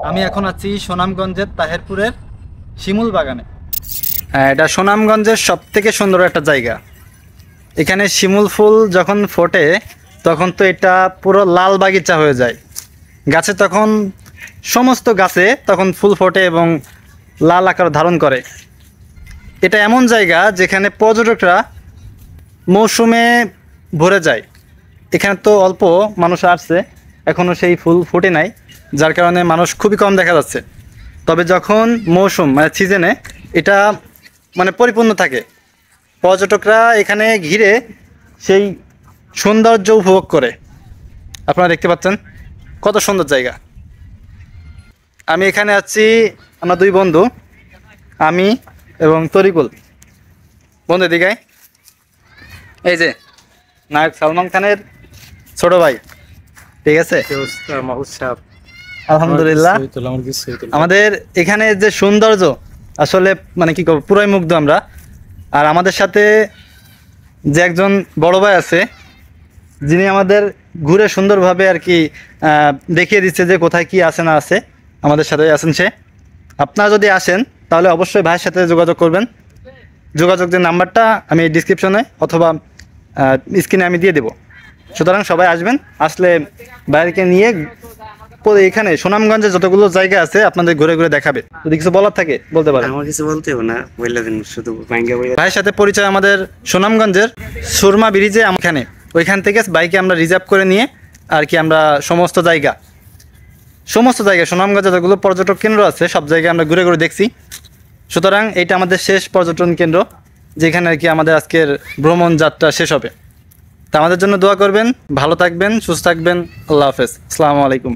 আমি এখন আছি সুনামগঞ্জের তাহেরপুরের শিমুল বাগানে। এটা সুনামগঞ্জের সবথেকে সুন্দর একটা জায়গা। এখানে শিমুল ফুল যখন ফোটে তখন তো এটা পুরো লাল বাগিচা হয়ে যায়। গাছে তখন সমস্ত গাছে তখন ফুল ফোটে এবং লাল আকার ধারণ করে। এটা এমন জায়গা যেখানে পর্যটকরা মৌসুমে ভরে যায়। এখানে তো অল্প মানুষ আসছে, এখনও সেই ফুল ফুটে নাই, যার কারণে মানুষ খুবই কম দেখা যাচ্ছে। তবে যখন মৌসুম মানে সিজনে এটা মানে পরিপূর্ণ থাকে, পর্যটকরা এখানে ঘিরে সেই সৌন্দর্য উপভোগ করে। আপনারা দেখতে পাচ্ছেন কত সুন্দর জায়গা। আমি এখানে আছি, আমরা দুই বন্ধু, আমি এবং তরিকুল। বন্ধু দিঘায় এই যে নায়ক সালমান খানের ছোট ভাই, ঠিক আছে। আলহামদুলিল্লাহ, আমাদের এখানে যে সৌন্দর্য আসলে মানে কি করবো, পুরাই মুগ্ধ আমরা। আর আমাদের সাথে যে একজন বড় ভাই আছে, যিনি আমাদের ঘুরে সুন্দরভাবে আর কি দেখিয়ে দিচ্ছে যে কোথায় কি আছে না আছে। আমাদের সাথে আছেন সে। আপনারা যদি আসেন তাহলে অবশ্যই ভাইয়ের সাথে যোগাযোগ করবেন। যোগাযোগের নাম্বারটা আমি ডিসক্রিপশনে অথবা স্ক্রিনে আমি দিয়ে দেবো। সুতরাং সবাই আসবেন, আসলে বাইরেকে নিয়ে এখানে সুনামগঞ্জে যতগুলো জায়গা আছে আপনাদের ঘুরে ঘুরে দেখাবে। যদি কিছু বলার থাকে বলতে পারেন। আমার কিছু বলতে হবে না, বললে দিন শুধু ভাইয়ের সাথে পরিচয় আমাদের সুনামগঞ্জের সুরমা ব্রিজে। এখানে ওইখান থেকে বাইকে আমরা রিজার্ভ করে নিয়ে আর কি আমরা সমস্ত জায়গা সুনামগঞ্জে যতগুলো পর্যটক কেন্দ্র আছে সব জায়গায় আমরা ঘুরে ঘুরে দেখছি। সুতরাং এটা আমাদের শেষ পর্যটন কেন্দ্র, যেখানে আর কি আমাদের আজকের ভ্রমণ যাত্রা শেষ হবে। তা আমাদের জন্য দোয়া করবেন, ভালো থাকবেন, সুস্থ থাকবেন। আল্লাহ হাফেজ, আসসালামু আলাইকুম।